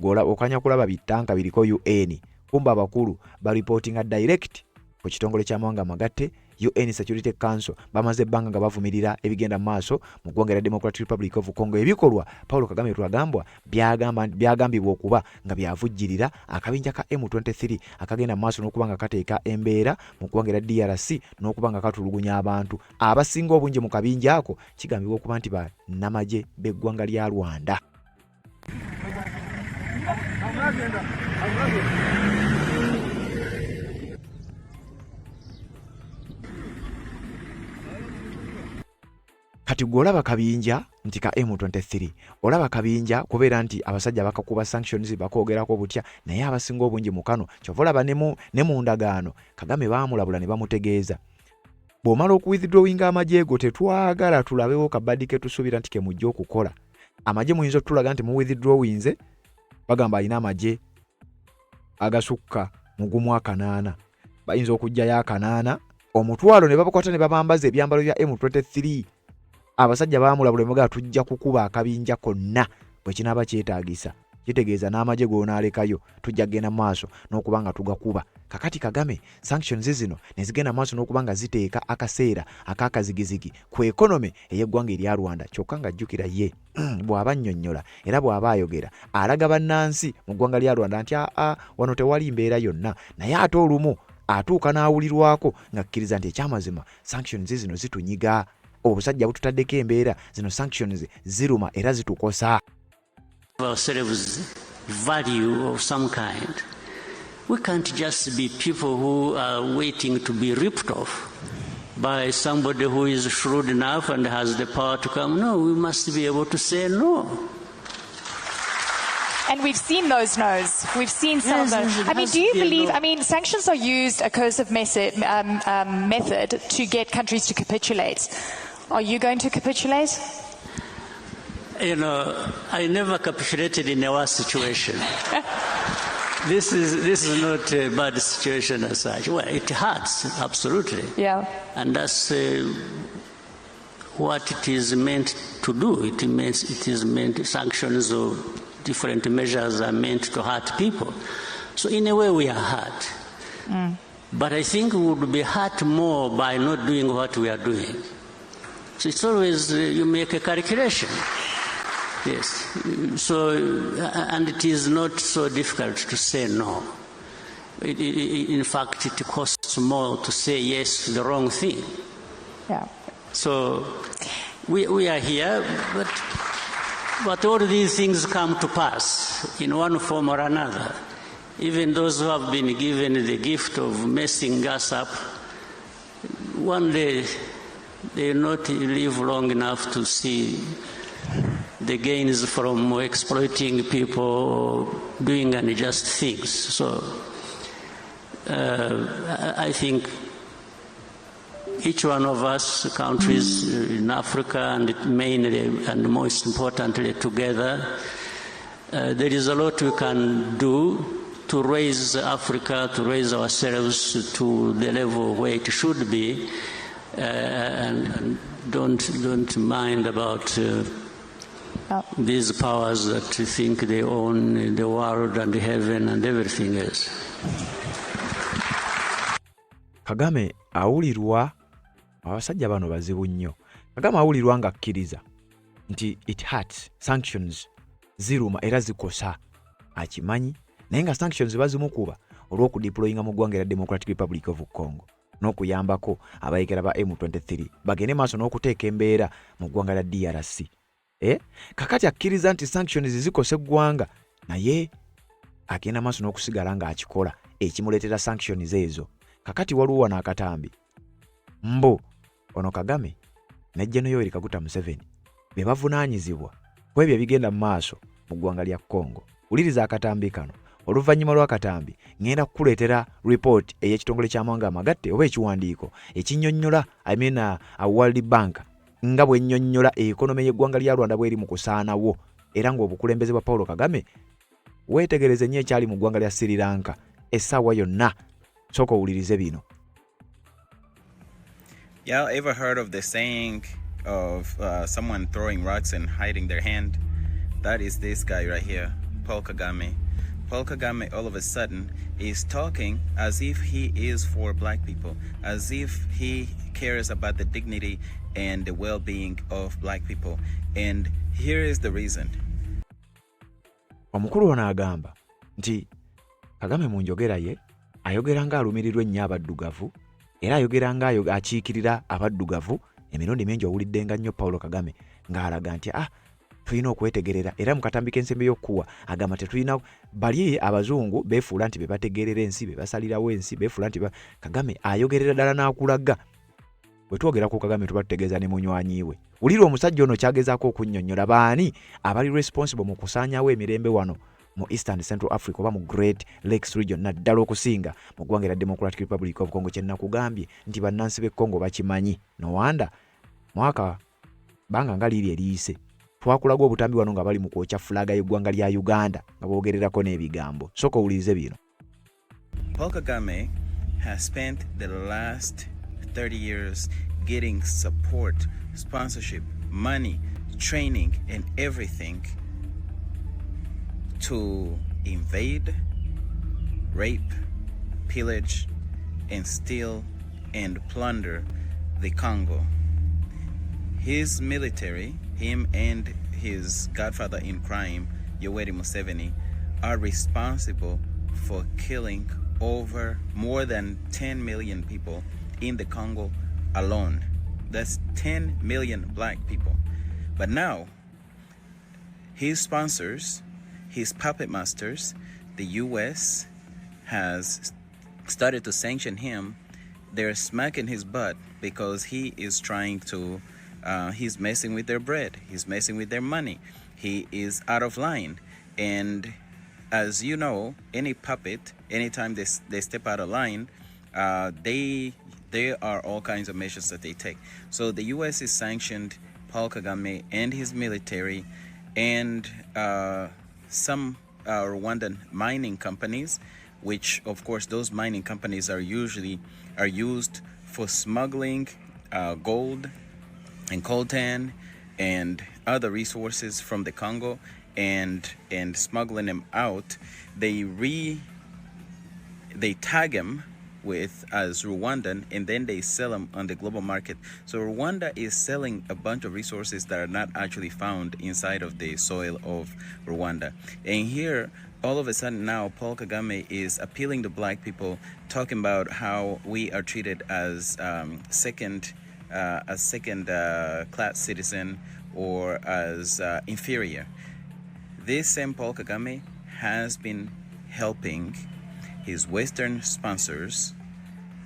okanya kulaba bitanka biriko UN, kumba abakulu baripotinga direct ku kitongole ky'amawanga amagatte UN Security Council, bamaze ebbanga nga bavumirira ebigenda maaso mu ggwanga lya Democratic Republic of Congo. Ebikolwa Paul Kagame Rwagambwa byagambibwa okuba nga byavujjirira akabinja ka M23 akagenda maaso n'okuba nga kateeka embeera mu ggwanga lya DRC n'okuba nga katulugunya abantu abasinga obungi mu kabinja ako, kigambibwa okuba nti bannamagye b'eggwanga lya Rwanda. Kati gwolaba kabinja nti ka M23, olaba kabinja kubeera nti abasajja bakakuba sanctions bakoogerako butya, naye abasinga obungi mu kano kyova olaba ne mu ndagaano Kagame baamulabula ne bamutegeeza, bw'omala okuwithdrawinga amagye go tetwagala tulabewo kabadi ke tusuubira nti ke mujja okukola. Amagye muyinza okutulaga nti mu withdrawinze bagamba alina amagye agasukka mu gumu 8, bayinza okujjayo 8 omutwalo ne babakwata ne babambaza ebyambalo bya M23. Abasajja baamulabula muga tujja kukuba akabinja konna bwe kinaaba kyetaagisa, kitegeeza n'amagye goonaalekayo tujja genda maaso n'okuba nga tugakuba. Kakati Kagame sanctions zino ne zigenda maaso n'okuba nga ziteeka akaseera akakazigizigi ku ekonome ey'eggwanga erya Rwanda. Kyokka nga jjukira ye bw'aba nnyonnyola era bw'aba ayogera alaga bannansi mu ggwanga lya Rwanda nti wano tewali mbeera yonna, naye ate olumu atuuka n'awulirwako ng'akkiriza nti ekyamazima sanctions zino zitunyiga. Obusajja bututaddeko embeera zino sanctions ziruma era zitukosa. Ourselves value of some kind. We can't just be people who are waiting to be ripped off by somebody who is shrewd enough and has the power to come. No, we must be able to say no. And we've seen those no's. We've seen some of those. I mean, do you believe, I mean, sanctions are used, a coercive method to get countries to capitulate. Are you going to capitulate? You know, I never capitulated in a war situation. this is not a bad situation as such. Well, it hurts, absolutely. Yeah. And that's what it is meant to do. It is meant, sanctions or different measures are meant to hurt people. So in a way we are hurt. But I think we would be hurt more by not doing what we are doing. So it's always, you make a calculation. Yes. So, and it is not so difficult to say no. In fact, it costs more to say yes to the wrong thing. Yeah. So we are here, but all these things come to pass in one form or another. Even those who have been given the gift of messing us up, one day they will not live long enough to see the gains from exploiting people, doing unjust things. So I think each one of us, countries in Africa and mainly and most importantly together, there is a lot we can do to raise Africa, to raise ourselves to the level where it should be, and don't mind about these powers that think they own the world and heaven and everything else. Kagame awulirwa, abasajja bano bazibu nnyo. Kagame awulirwa nga akkiriza nti it hurts, sanctions ziruma era zikosa, akimanyi naye nga sanctions bazimukuba olw'okudeployinga mu ggwanga lya Democratic Republic of Congo n'okuyambako abayekera ba M23 bagende maaso n'okuteeka embeera mu ggwanga lya DRC. Kakati akkiriza nti sanctions zikosa eggwanga, naye agenda maaso n'okusigala ng'akikola ekimuleetera sanctions ezo. Kakati waliwo wano akatambi mbo ono Kagame ne General Yoweri Kaguta Museveni be bavunaanyizibwa ku ebyo ebigenda mu maaso mu ggwanga lya Congo. Wuliriza akatambi kano. Oluvannyuma lw'akatambi ngenda kukuleetera report ey'ekitongole ky'amawanga amagatte oba ekiwandiiko ekinnyonnyola a World Bank nga bwennyonnyola ekonomi y'eggwanga lya Rwanda bweri mu kusaanawo, era ng'obukulembeze bwa Paul Kagame weetegereze nnyo ekyali mu ggwanga lya Sri Lanka essaawa yonna. Sooka owulirize bino. Yeah, ever heard of the saying of someone throwing rocks and hiding their hand? That is this guy right here, Paul Kagame. Paul Kagame all of a sudden is talking as if he is for black people, as if he cares about the dignity and the well-being of black people. And here is the reason. Omukulu ono agamba nti Kagame mu njogera ye ayogera nga alumirirwa ennyo abaddugavu, era ayogera nga akiikirira abaddugavu. Emirundi mingi owuliddenga nnyo Paulo Kagame ng'alaga nti tulina okwetegerera, era mu katambi k'ensembe y'okkuwa agamba tetulina bali abazungu beefuula nti be bategerera ensi, be basalirawo ensi, beefuula nti Kagame ayogerera ddala n'akulaga. Bwe twogera ku Kagame tuba tutegeeza ne munywanyi we. Wulira omusajja ono kyagezaako okunnyonnyola baani abali responsible mu kusaanyawo emirembe wano mu Eastern Central Africa oba mu Great Lakes region, naddala okusinga mu ggwanga lya Democratic Republic of Congo. Kye nnakugambye nti bannansi b'e Congo bakimanyi. No wanda mwaka banga nga liri eriyise twakulaga obutambi wano nga bali mu kwokya fulaga y'eggwanga lya Uganda nga boogererako n'ebigambo. Sooka owulirize bino. Paul Kagame has spent the last 30 years getting support, sponsorship, money, training, and everything to invade, rape, pillage, and steal and plunder the Congo. His military, him and his godfather in crime, Yoweri Museveni, are responsible for killing over more than 10 million people in the Congo alone. That's 10 million black people. But now, his sponsors, his puppet masters, the US has started to sanction him. They're smacking his butt because he is trying to, he's messing with their bread. He's messing with their money. He is out of line. And as you know, any puppet, anytime they step out of line, there are all kinds of measures that they take. So the US has sanctioned Paul Kagame and his military and some Rwandan mining companies, which of course those mining companies are used for smuggling gold and coltan and other resources from the Congo and smuggling them out. They tag them as Rwandan, and then they sell them on the global market. So Rwanda is selling a bunch of resources that are not actually found inside of the soil of Rwanda. And here, all of a sudden now, Paul Kagame is appealing to black people, talking about how we are treated as second class citizen or as inferior. This same Paul Kagame has been helping his Western sponsors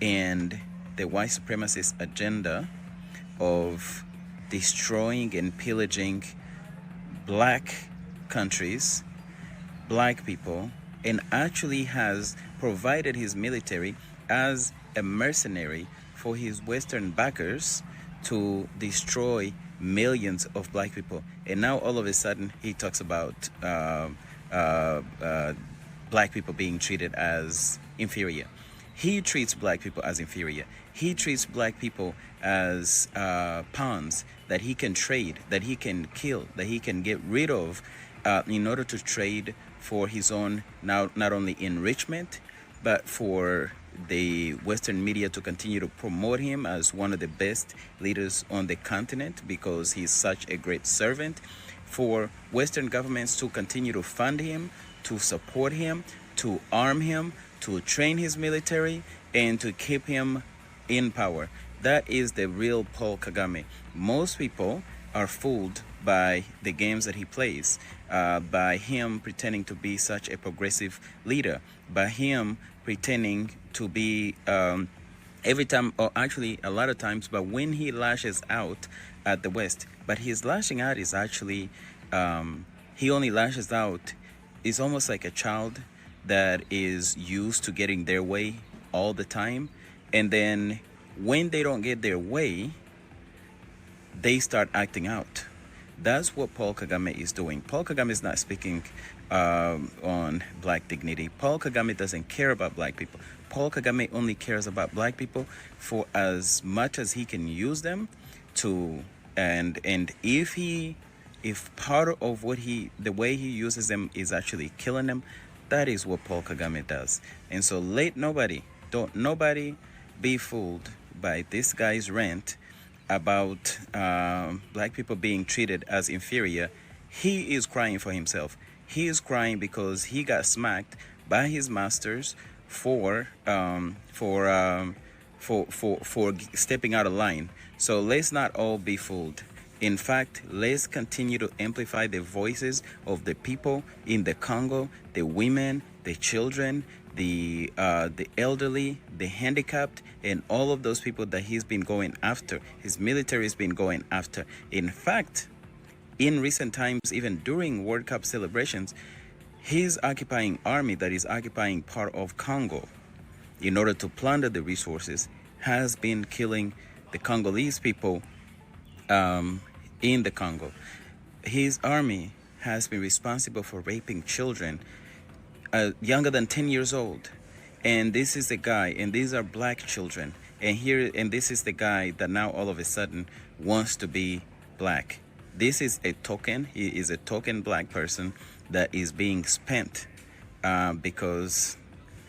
and the white supremacist agenda of destroying and pillaging black countries, black people, and actually has provided his military as a mercenary for his Western backers to destroy millions of black people. And now all of a sudden he talks about black people being treated as inferior. He treats black people as inferior. He treats black people as pawns that he can trade, that he can kill, that he can get rid of in order to trade for his own, now not only enrichment, but for the Western media to continue to promote him as one of the best leaders on the continent because he's such a great servant, for Western governments to continue to fund him, to support him, to arm him, to train his military, and to keep him in power. That is the real Paul Kagame. Most people are fooled by the games that he plays, by him pretending to be such a progressive leader, by him pretending to be every time, or actually a lot of times, but when he lashes out at the West, but his lashing out is actually, he only lashes out, is almost like a child that is used to getting their way all the time. And then when they don't get their way, they start acting out. That's what Paul Kagame is doing. Paul Kagame is not speaking on black dignity. Paul Kagame doesn't care about black people. Paul Kagame only cares about black people for as much as he can use them to, and if part of the way he uses them is actually killing them, that is what Paul Kagame does. And so don't nobody be fooled by this guy's rant about black people being treated as inferior. He is crying for himself. He is crying because he got smacked by his masters for stepping out of line. So let's not all be fooled. In fact, let's continue to amplify the voices of the people in the Congo, the women, the children, the elderly, the handicapped, and all of those people that he's been going after, his military has been going after. In fact, in recent times, even during World Cup celebrations, his occupying army that is occupying part of Congo in order to plunder the resources has been killing the Congolese people in the Congo. His army has been responsible for raping children younger than 10 years old. And this is the guy, and these are black children. And this is the guy that now all of a sudden wants to be black. This is a token. He is a token black person that is being spent because,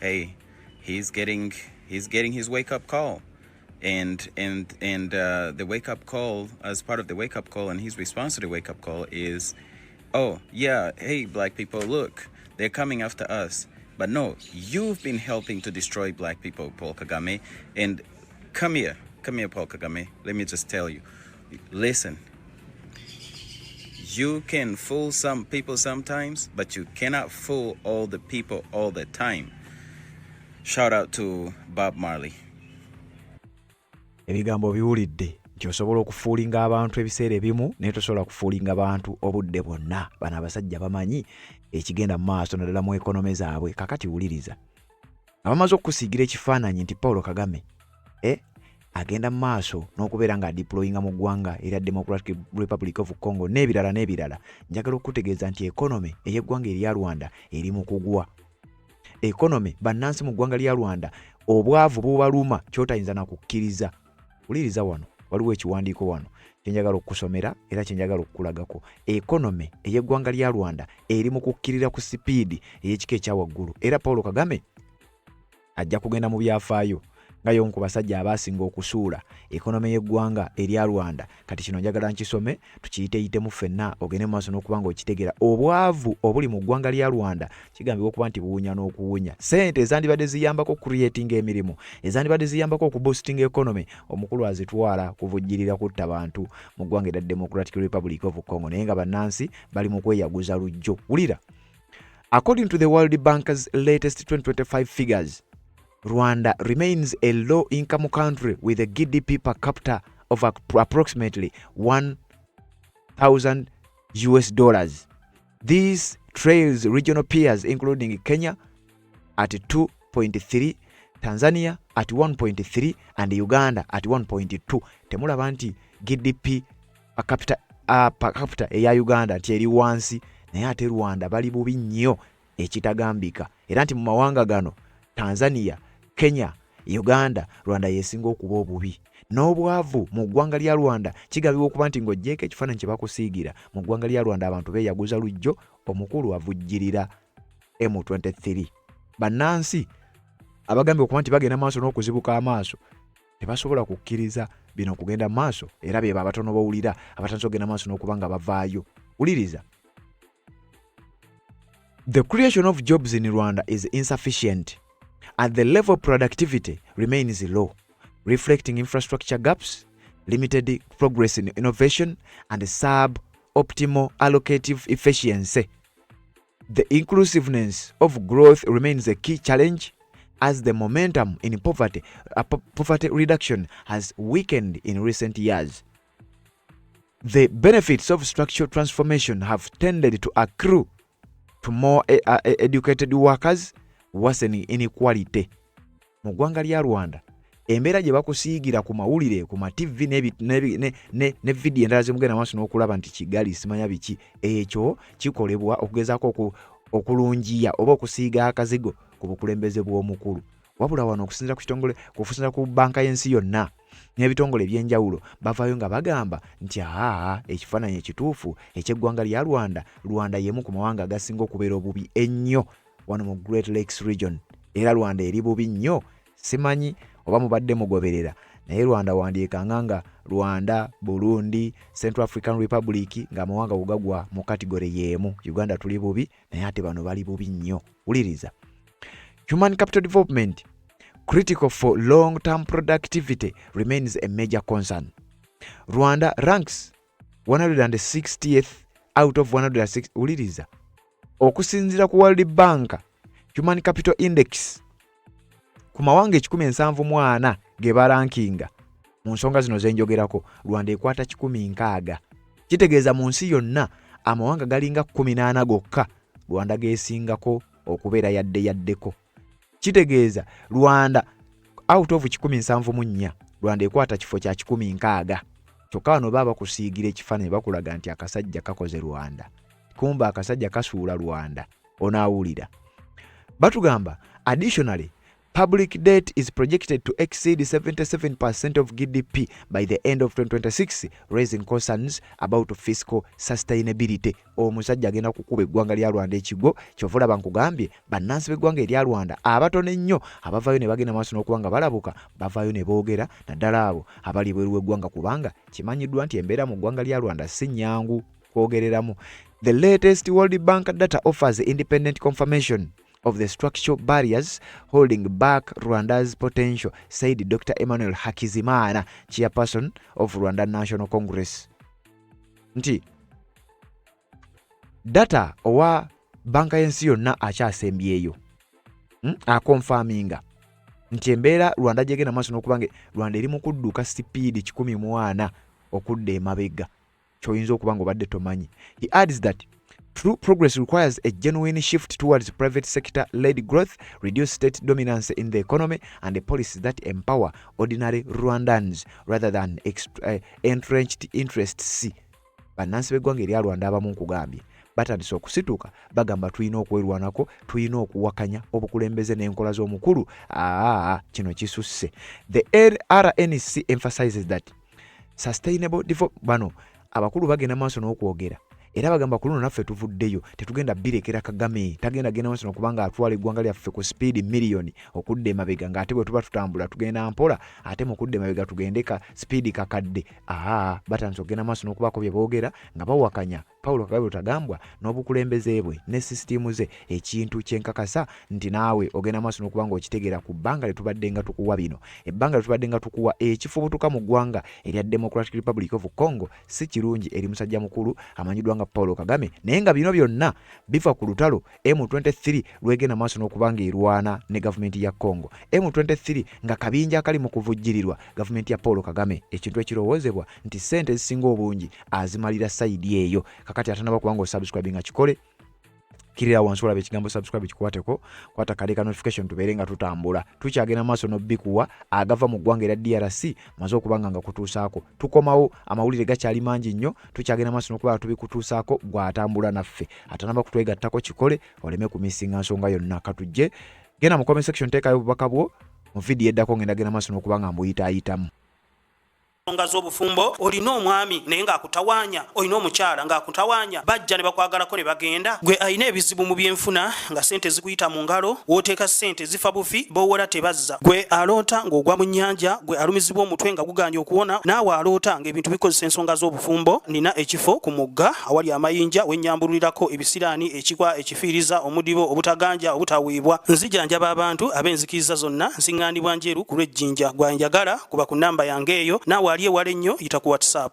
hey, he's getting his wake-up call. And the wake-up call, as part of the wake-up call, and his response to the wake-up call is, oh, yeah, hey, black people, look, they're coming after us. But no, you've been helping to destroy black people, Paul Kagame. And come here, Paul Kagame. Let me just tell you, listen, you can fool some people sometimes, but you cannot fool all the people all the time. Shout out to Bob Marley. Ebigambo biwulidde nti osobola okufuulinga abantu ebiseera ebimu naye tosobola kufuulinga abantu obudde bwonna. Bano abasajja bamanyi ekigenda mu maaso naddala mu ekonome zaabwe. Kakati wuliriza, abamaze okukusiigira ekifaananyi nti Paul Kagame agenda mu maaso n'okubeera nga deployinga mu ggwanga erya Democratic Republic of Congo n'ebirala njagala okutegeeza nti economy ey'eggwanga erya Rwanda eri mu kugwa. Economy bannansi mu ggwanga lya Rwanda obwavu bubaluma kyotayinza na kukkiriza. Uliriza wano waliwo ekiwandiiko wano kyenjagala okusomera era kyenjagala okukulagako. Economy ey'eggwanga lya Rwanda eri mu kukkirira ku sipiidi ey'ekika ekya waggulu era Paul Kagame ajja kugenda mu byafaayo nga y'omu ku basajja abaasinga okusuula economy y'eggwanga erya Rwanda. Kati kino njagala nkisome tukiyiteyitemu ffenna ogende mu maaso n'okuba nga okitegeera. Obwavu obuli mu ggwanga lya Rwanda kigambibwa okuba nti buwunya n'okuwunya. Ssente ezandibadde ziyambako creating emirimu, ezandibadde ziyambako okuboosting economy, omukulu azitwala kuvujjirira kutta bantu mu ggwanga erya Democratic Republic of Congo naye nga bannansi bali mu kweyaguza lujjo. Wulira, according to the World Bank's latest 2025 figures, Rwanda remains a low-income country with a GDP per capita of approximately $1,000. This trails regional peers including Kenya at 2.3, Tanzania at 1.3 and Uganda at 1.2. Temulaba nti GDP per capita eya Uganda eri wansi naye ate Rwanda bali bubi nnyo ekitagambika. Era nti mu mawanga gano Tanzania, Kenya, Uganda, Rwanda yesinga okuba obubi. N'obwavu mu ggwanga lya Rwanda kigambibwa okuba nti ng'oggyeko ekifaananyi kye bakusiigira mu ggwanga lya Rwanda abantu beeyaguza lujjo, omukulu avujjirira M23. Bannansi abagambye okuba nti bagenda maaso n'okuzibuka amaaso tebasobola kukkiriza bino kugenda maaso era beba abatono bawulira abatandise okugenda maaso n'okuba nga bavaayo. Wuliriza. The creation of jobs in Rwanda is insufficient and the level of productivity remains low, reflecting infrastructure gaps, limited progress in innovation, and sub-optimal allocative efficiency. The inclusiveness of growth remains a key challenge as the momentum in poverty reduction has weakened in recent years. The benefits of structural transformation have tended to accrue to more educated workers, worsening inequality. Mu ggwanga lya Rwanda embeera gye bakusiigira ku mawulire ku ma TV ne video endala zemugenda maaso n'okulaba nti Kigali simanya biki ekyo kikolebwa okugezaako okulungiya oba okusiiga akazigo ku bukulembeze bw'omukulu. Wabula wano okusinziira ku kitongole kufusinza ku banka y'ensi yonna n'ebitongole ebyenjawulo bavaayo nga bagamba nti ekifaananyi ekituufu eky'eggwanga lya Rwanda y'emu ku mawanga agasinga okubeera obubi ennyo wano mu Great Lakes region. Era Rwanda eri bubi nnyo, simanyi oba mubadde mugoberera naye Rwanda wandiikanga nga Rwanda, Burundi, Central African Republic ng'amawanga bugagwa mu kategori y'emu. Uganda tuli bubi naye ate bano bali bubi nnyo. Wuliriza. Human capital development, critical for long-term productivity, remains a major concern. Rwanda ranks 160th out of 160. Wuliriza. Okusinziira ku World Bank Human Capital Index ku mawanga 174 ge barankinga mu nsonga zino zenjogerako Rwanda ekwata 16. Kitegeeza mu nsi yonna amawanga galinga 18 gokka Rwanda geesingako okubeera yaddeko. Kitegeeza Rwanda out of 174 Rwanda ekwata kifo kya 16. Kyokka wano baba kusiigira ekifaananyi bakulaga nti akasajja kakoze Rwanda. Kumba akasajja kasuula Rwanda. Onaawulira. Batugamba, additionally, public debt is projected to exceed 77% of GDP by the end of 2026, raising concerns about fiscal sustainability. Omusajja agenda kukuba eggwanga lya Rwanda ekigo, kyovula bankugambye, bannansi b'eggwanga erya Rwanda abatono ennyo abavaayo ne bagenda maaso n'okuba nga balabuka, bavaayo ne boogera naddala abo abali bweru w'eggwanga kubanga kimanyiddwa nti embeera mu ggwanga lya Rwanda si nnyangu kwogereramu. The latest World Bank data offers independent confirmation of the structural barriers holding back Rwanda's potential, said Dr. Emmanuel Hakizimana, chairperson of Rwanda National Congress. Nti data owa banka y'ensi yonna akyasembyeyo akonfaminga nti embeera Rwanda gyegenda maaso n'okuba Rwanda eri mu kudduka sipiidi 14 okudda emabega, ky'oyinza okuba nga obadde tomanyi. He adds that True progress requires a genuine shift towards private sector-led growth, reduce state dominance in the economy, and a policy that empower ordinary Rwandans rather than entrenched interests. Bannansi b'eggwanga erya Rwanda abamu nkugambye batandise okusituka bagamba tulina okwerwanako, tulina okuwakanya obukulembeze n'enkola z'omukulu. Kino kisusse. The RNC emphasizes that sustainable development abakulu bagenda maaso n'okwogera era bagamba ku luno naffe tuvuddeyo tetugenda birekera Kagame tagenda genda maaso n'okubanga atwala eggwanga lyaffe ku speed miliyoni okudde emabega ng'ate bwe tuba tutambula tugenda mpola ate mu kudde emabega tugendeka speed kakadde. Batandise okugenda maaso n'okubaako bye boogera nga bawakanya Paulo Kagame Rutagambwa n'obukulembeze bwe ne sisitimu ze, ekintu kyenkakasa nti naawe ogenda maaso n'okubanga okitegeera ku bbanga lyetubadde nga tukuwa bino. Ebbanga lyetubadde nga tukuwa ekifubutuka mu ggwanga erya Democratic Republic of Congo si kirungi eri musajja mukulu amanyiddwa nga Paulo Kagame, naye nga bino byonna biva ku lutalo M23 lwegenda maaso n'okubanga erwana ne gavumenti ya Congo. M23 nga kabinja akali mu kuvujjirirwa gavumenti ya Paulo Kagame. Ekintu ekirowoozebwa nti ssente ezisinga obungi azimalira sayidi eyo. Kakati atanaba kubanga osubscribe nga kikole kirira wansi olabe ekigambo subscribe kikwateko, kwata kaleka notification tubeere nga tutambula. Tukyagenda maaso n'obbikuwa agava mu ggwanga erya DRC maze okubanga nga kutuusaako. Tukomawo amawulire gakyali mangi nnyo, tukyagenda maaso n'okuba tubikutuusaako gw'atambula naffe. Atanaba kutwegattako kikole oleme kumisinga nsonga yonna. Katujje genda mu comment section teekayo obubaka bwo mu video eddako ngenda genda maaso n'okubanga mbuyitaayitamu. Ensonga z'obufumbo olina omwami naye ng'akutawaanya, olina omukyala ng'akutawaanya, bajja ne bakwagalako ne bagenda. Gwe alina ebizibu mu byenfuna nga ssente zikuyita mu ngalo, w'oteeka ssente zifa bufi b'owola tebazza. Gwe aloota ng'ogwa mu nnyanja, gwe alumizibwa omutwe nga guganye okuwona, naawe aloota ng'ebintu bikozesa ensonga z'obufumbo. Nina ekifo ku mugga awali amayinja wennyambulirako ebisiraani, ekikwa, ekifiiriza, omudibo, obutaganja, obutaweebwa. Nzijanjaba abantu ab'enzikiriza zonna, nsiŋŋaanibwa njeru ku lw'ejjinja. Gwanjagala kuba ku nnamba yange eyo, naawe ali ewala ennyo yita ku WhatsApp.